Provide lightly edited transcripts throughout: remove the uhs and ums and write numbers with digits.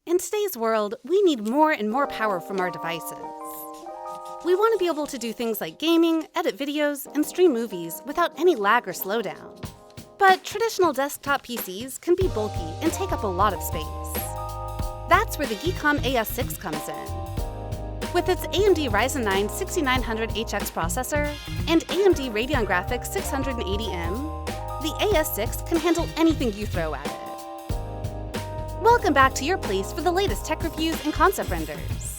In today's world, we need more and more power from our devices. We want to be able to do things like gaming, edit videos, and stream movies without any lag or slowdown. But traditional desktop PCs can be bulky and take up a lot of space. That's where the GEEKOM AS6 comes in. With its AMD Ryzen 9 6900HX processor and AMD Radeon Graphics 680M, the AS6 can handle anything you throw at it. Welcome back to your place for the latest tech reviews and concept renders.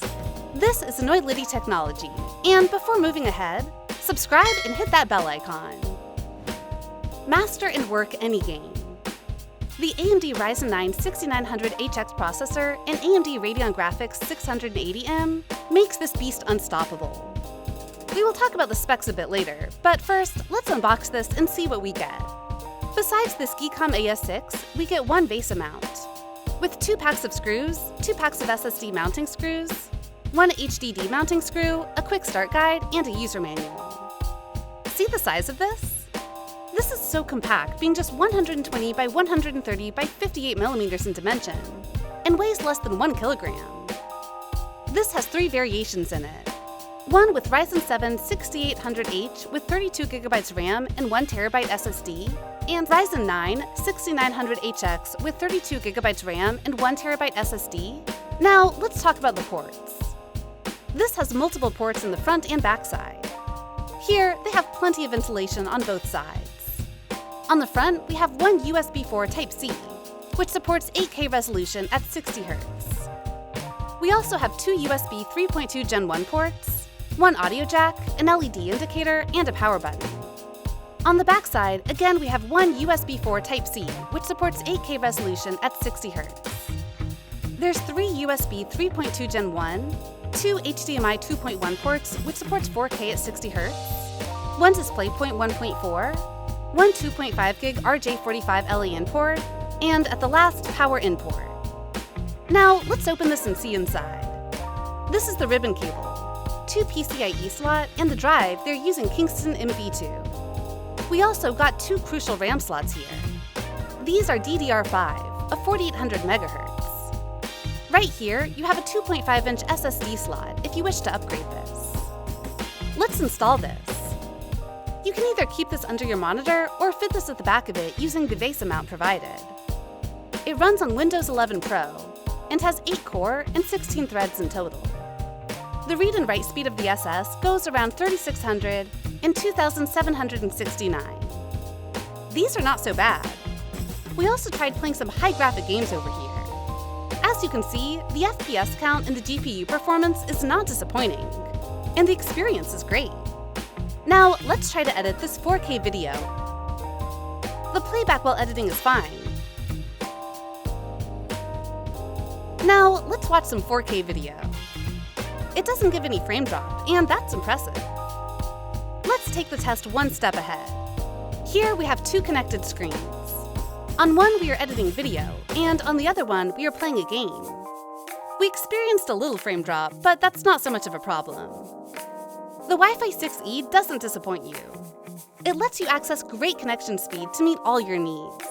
This is Enoylity technology, and before moving ahead, subscribe and hit that bell icon. Master and work any game. The AMD Ryzen 9 6900HX processor and AMD Radeon Graphics 680M makes this beast unstoppable. We will talk about the specs a bit later, but first, let's unbox this and see what we get. Besides this GEEKOM AS6, we get one VESA mount, with 2 packs of screws, 2 packs of SSD mounting screws, 1 HDD mounting screw, a quick start guide, and a user manual. See the size of this? This is so compact, being just 120 by 130 by 58 millimeters in dimension, and weighs less than 1 kilogram. This has 3 variations in it. One with Ryzen 7 6800H with 32 GB RAM and 1 TB SSD, and Ryzen 9 6900HX with 32 GB RAM and 1 TB SSD. Now, let's talk about the ports. This has multiple ports in the front and back side. Here, they have plenty of ventilation on both sides. On the front, we have one USB 4 Type-C, which supports 8K resolution at 60 Hz. We also have 2 USB 3.2 Gen 1 ports, 1 audio jack, an LED indicator, and a power button. On the back side, again we have one USB 4 Type-C, which supports 8K resolution at 60 Hz. There's 3 USB 3.2 Gen 1, 2 HDMI 2.1 ports, which supports 4K at 60 Hz, 1 DisplayPort 1.4, 1 2.5 gig RJ45 LAN port, and at the last, power in port. Now, let's open this and see inside. This is the ribbon cable, 2 PCIe slot, and the drive, they're using Kingston MV2. We also got 2 crucial RAM slots here. These are DDR5 of 4800 MHz. Right here, you have a 2.5-inch SSD slot if you wish to upgrade this. Let's install this. You can either keep this under your monitor or fit this at the back of it using the VESA mount provided. It runs on Windows 11 Pro and has 8 core and 16 threads in total. The read and write speed of the SS goes around 3600 and 2769. These are not so bad. We also tried playing some high graphic games over here. As you can see, the FPS count and the GPU performance is not disappointing, and the experience is great. Now, let's try to edit this 4K video. The playback while editing is fine. Now, let's watch some 4K video. It doesn't give any frame drop, and that's impressive. Let's take the test one step ahead. Here we have 2 connected screens. On one we are editing video, and on the other one we are playing a game. We experienced a little frame drop, but that's not so much of a problem. The Wi-Fi 6E doesn't disappoint you. It lets you access great connection speed to meet all your needs.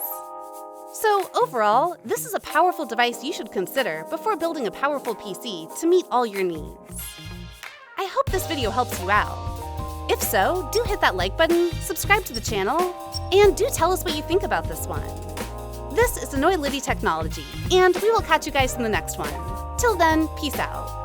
So overall, this is a powerful device you should consider before building a powerful PC to meet all your needs. I hope this video helps you out. If so, do hit that like button, subscribe to the channel, and do tell us what you think about this one. This is Enoylity technology, and we will catch you guys in the next one. Till then, peace out.